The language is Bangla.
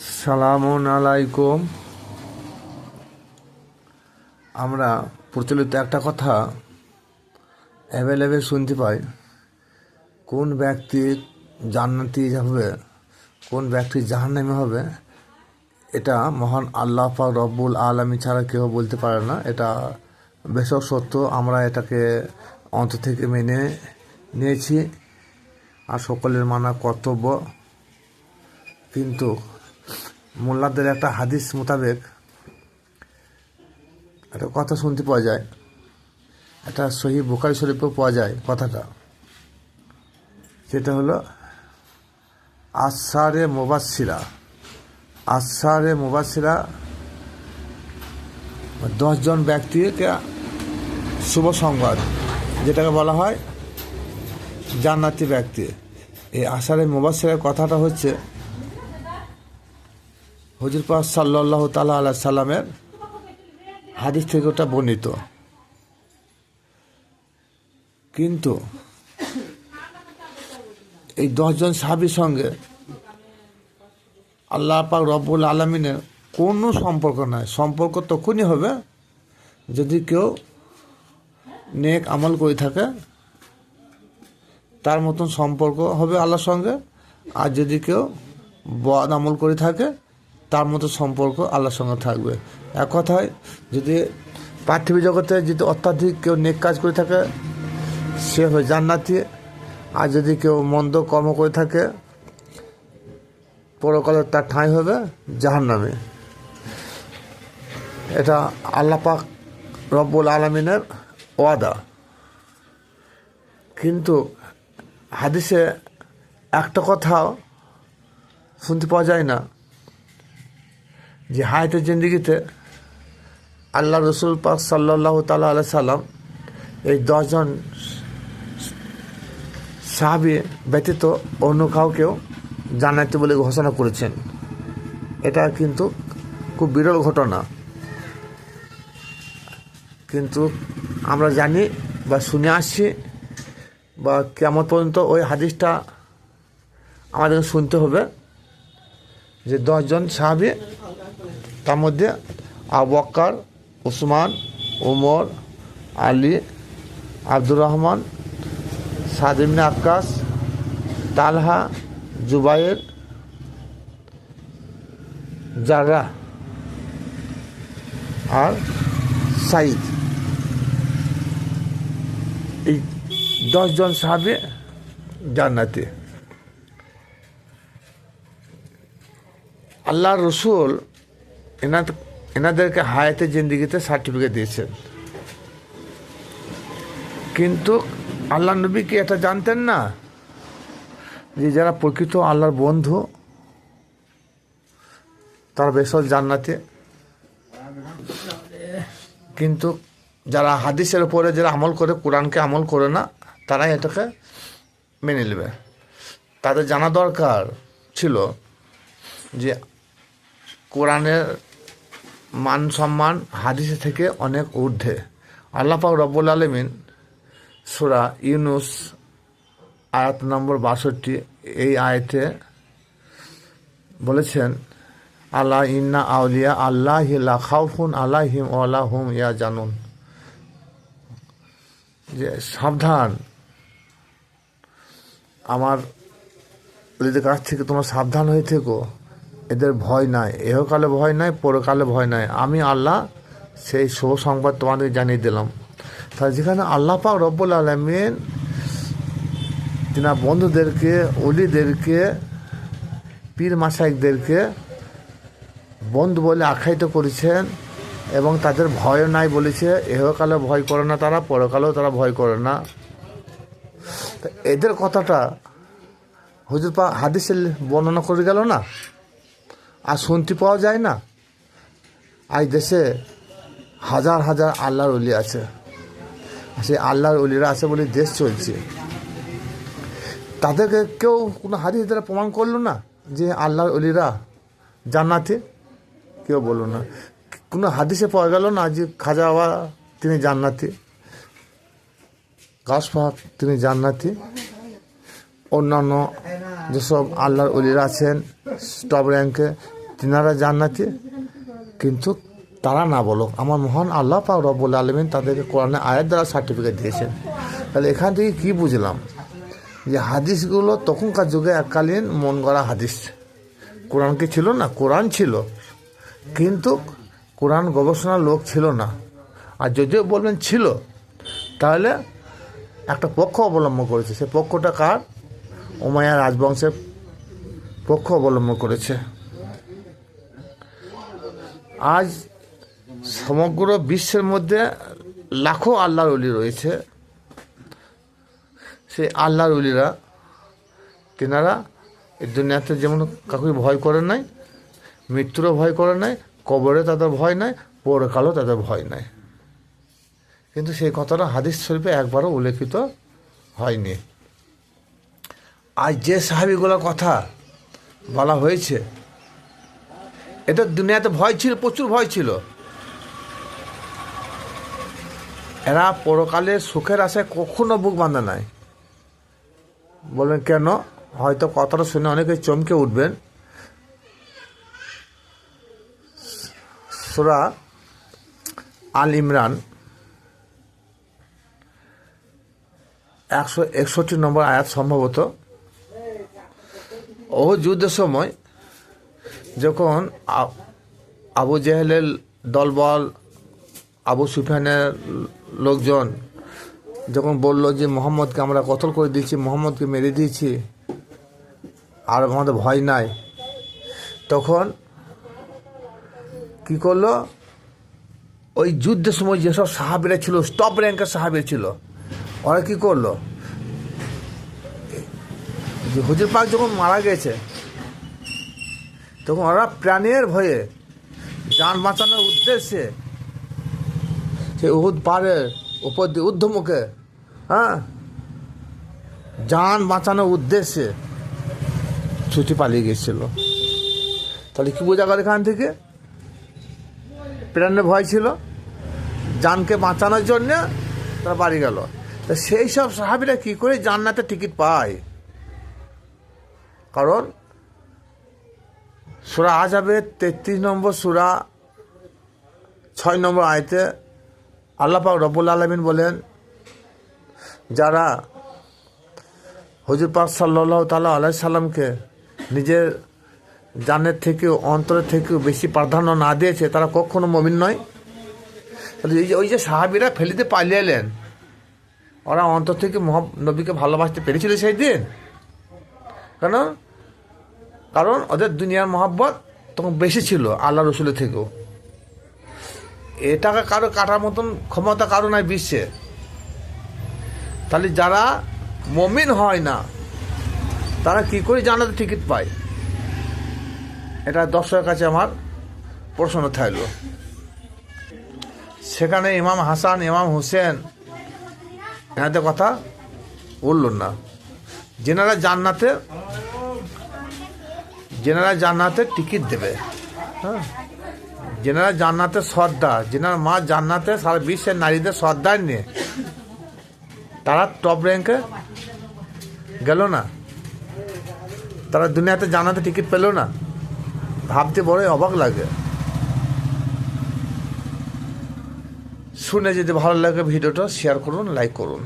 সালামুন আলাইকুম। আমরা প্রচলিত একটা কথা অ্যাভেলেবেল শুনতে পাই, কোন ব্যক্তি জান্নাতি হবে, কোন ব্যক্তি জাহান্নামী হবে, এটা মহান আল্লাহ পাক রব্বুল আলামিন ছাড়া কেউ বলতে পারে না। এটা বেশক সত্য, আমরা এটাকে অন্তর থেকে মেনে নিয়েছি আর সকলের মানা কর্তব্য। কিন্তু মোল্লাদের একটা হাদিস মোতাবেক একটা কথা শুনতে পাওয়া যায়, এটা সহিহ বুখারী শরীফেও পাওয়া যায় কথাটা। সেটা হলো আশারে মুবাশশিরা। 10 জন ব্যক্তিকে শুভ সংবাদ, যেটাকে বলা হয় জান্নাতি ব্যক্তি। এই আশারে মুবাশশিরার কথাটা হচ্ছে হুজুর পাক সাল্লাল্লাহু তাআলা আলাইহি সাল্লামের হাদিস থেকে ওটা বর্ণিত। কিন্তু এই 10 জন সাহাবীর সঙ্গে আল্লাহ পাক রব্বুল আলামিনের কোনো সম্পর্ক নাই। সম্পর্ক তখনই হবে যদি কেউ নেক আমল করে থাকে, তার মতন সম্পর্ক হবে আল্লাহর সঙ্গে। আর যদি কেউ বদ আমল করে থাকে, তার মতো সম্পর্ক আল্লাহর সঙ্গে থাকবে। এক কথায়, যদি পার্থিব জগতে যদি অত্যাধিক কেউ নেক কাজ করে থাকে, সে হবে জান্নাতি। আর যদি কেউ মন্দ কর্ম করে থাকে, পরকালে তার ঠাঁই হবে জাহান্নামে। এটা আল্লাহ পাক রব্বুল আলামিনের ওয়াদা। কিন্তু হাদিসে একটা কথাও শুনতে পাওয়া যায় না যে হায়াতের জিন্দেগিতে আল্লাহ রসুল পাক সাল্লাল্লাহু তাআলা আলাইহি সাল্লাম এই 10 জন সাহাবী ব্যতীত অন্য কাউকেও জান্নাতি বলে ঘোষণা করেছেন। এটা কিন্তু খুব বিরল ঘটনা। কিন্তু আমরা জানি বা শুনে আসছি, বা কিয়ামত পর্যন্ত ওই হাদিসটা আমাদের শুনতে হবে যে 10 জন সাহাবী, তার মধ্যে আবু বকর, উসমান, ওমর, আলী, আব্দুর রহমান, সাদ ইবনে আক্কাস, তালহা, জুবায়ের, জাররাহ আর সাইদ। এই 10 জন সাহাবী জান্নাতি। আল্লাহ রসুল এনাদেরকে হায়াতের জিন্দেগিতে সার্টিফিকেট দিয়েছেন। কিন্তু আল্লাহ নবী কি এটা জানতেন না যে যারা প্রকৃত আল্লাহর বন্ধু তারা বেশক জান্নাতে? কিন্তু যারা হাদিসের উপরে যারা আমল করে, কোরআনকে আমল করে না, তারাই এটাকে মেনে নেবে। তাদের জানা দরকার ছিল যে কোরআনের মান সম্মান হাদিসে থেকে অনেক ঊর্ধ্বে। আল্লাহ পাক রব্বুল আলামিন সূরা ইউনূস আয়াত নম্বর 62 এই আয়াতে বলেছেন, আল্লাহ ইন্না আউলিয়া আল্লাহি লা খাউফুন আলাইহিম ওয়া লা হুম ইয়াহজানুন, যে সাবধান, আমার ওলিদের কাছ থেকে তোমরা সাবধান হয়ে থেকো, এদের ভয় নাই, এহকালে ভয় নাই, পরকালে ভয় নাই। আমি আল্লাহ সেই শুভ সংবাদ তোমাদের জানিয়ে দিলাম। তাহলে যেখানে আল্লাহ পাক রব্বুল আলামিন তিনার বন্ধুদেরকে, ওলিদেরকে, পীর মাশায়েখদেরকে বন্ধু বলে আখ্যায়িত করেছেন এবং তাদের ভয় নাই বলেছে, এহকালে ভয় করে না তারা, পরকালেও তারা ভয় করে না। এদের কথাটা হুজুর পাক হাদিসে বর্ণনা করে গেল না, আর শুনতে পাওয়া যায় না। আজ দেশে হাজার হাজার আল্লাহর ওলি আছে, সেই আল্লাহর ওলিরা আছে বলে দেশ চলছে। তাদেরকে কেউ কোনো হাদিস দ্বারা প্রমাণ করলো না যে আল্লাহর ওলিরা জান্নাতি? কেউ বললো না। কোনো হাদিসে পাওয়া গেল না যে খাজা বাবা তিনি জান্নাতি, গাছ পাক তিনি জান্নাতি, অন্যান্য যেসব আল্লাহর ওলিরা আছেন টপ র্যাঙ্কে তিনারা জান্নাতি, কিন্তু তারা না বলুক। আমার মহান আল্লাহ পাক রব্বুল আলামিন তাদেরকে কোরআনে আয়াত দ্বারা সার্টিফিকেট দিয়েছেন। তাহলে এখান থেকে কী বুঝলাম, যে হাদিসগুলো তখনকার যুগে এককালীন মন গড়া হাদিস। কোরআন কি ছিল না? কোরআন ছিল, কিন্তু কোরআন গবেষণার লোক ছিল না। আর যদিও বলবেন ছিল, তাহলে একটা পক্ষ অবলম্বন করেছে। সে পক্ষটা কার? উমাইয়া রাজবংশের পক্ষ অবলম্বন করেছে। আজ সমগ্র বিশ্বের মধ্যে লাখো আল্লাহর ওলি রয়েছে। সেই আল্লাহর ওলিরা তেনারা এই দুনিয়াতে যেমন কাউকে ভয় করে নাই, মৃত্যুরও ভয় করে নাই, কবরে তাদের ভয় নাই, পরকালও তাদের ভয় নাই। কিন্তু সেই কথাটা হাদিস শরীফে একবারও উল্লেখিত হয়নি। আজ যে সাহাবীগুলোর কথা বলা হয়েছে, এটা দুনিয়াতে ভয় ছিল, প্রচুর ভয় ছিল। এরা পরকালে সুখের আশায় কখনো বুক বাঁধে নাই। বলবেন কেন? হয়তো কথাটা শুনে অনেকে চমকে উঠবেন। সূরা আল ইমরান 161 নম্বর আয়াত সম্ভবত। ওহুদ যুদ্ধের সময় যখন আবু জেহেলের দলবল, আবু সুফিয়ানের লোকজন যখন বলল যে মোহাম্মদকে আমরা কতল করে দিয়েছি, মোহাম্মদকে মেরে দিয়েছি, আর আমাদের ভয় নাই, তখন কি করলো? ওই যুদ্ধের সময় যেসব সাহাবীরা ছিল, টপ র্যাঙ্কের সাহাবী ছিল, ওরা কি করলো? যে হুজুর পাক যখন মারা গেছে, তখন ওরা প্রাণের ভয়ে, যান বাঁচানোর উদ্দেশ্যে সে উহুদ পাহাড়ের উপর দিয়ে ঊর্ধ্বমুখে, যান বাঁচানোর উদ্দেশ্যে ছুটি পালিয়ে গেছিল। তাহলে কি বোঝা গেল এখান থেকে? প্রাণের ভয় ছিল, জানকে বাঁচানোর জন্য তারা বাড়ি গেল। তা সেই সব সাহাবীরা কী করে জান্নাতের টিকিট পায়? কারণ সূরা আহজাবের 33 নম্বর সূরা 6 নম্বর আয়াতে আল্লাহ পাক রব্বুল আলামিন বলেন, যারা হুজুর পাক সাল্লাল্লাহু তাআলা আলাইহি সাল্লামকে নিজের জানের থেকেও, অন্তরের থেকেও বেশি প্রাধান্য না দিয়েছে, তারা কখনো মুমিন নয়। তাহলে ওই যে সাহাবীরা ফেলিতে পালিয়ে এলেন, ওরা অন্তর থেকে নবীকে ভালোবাসতে পেরেছিল সেই দিন? কারণ ওদের দুনিয়ার মহব্বত তখন বেশি ছিল আল্লাহ রসুলের থেকেও। এটাকে কারো কাটার মতন ক্ষমতা কারো নাই বিশ্বে। তাহলে যারা মুমিন হয় না, তারা কি করে জান্নাতের টিকিট পায়? এটা দর্শকের কাছে আমার প্রশ্ন থাকলো। সেখানে ইমাম হাসান, ইমাম হুসেন এনাদের কথা বলল না। যেনারা জান্নাতে টিকিট দেবে, যেনারা জান্নাতের সর্দার, যেনার মা জান্নাতে সারা বিশ্বের নারীদের সর্দার নিয়ে, তারা টপ র্যাঙ্কে গেল না, তারা দুনিয়াতে জান্নাতে টিকিট পেল না। ভাবতে বড় অবাক লাগে। শুনে যদি ভালো লাগে ভিডিওটা শেয়ার করুন, লাইক করুন।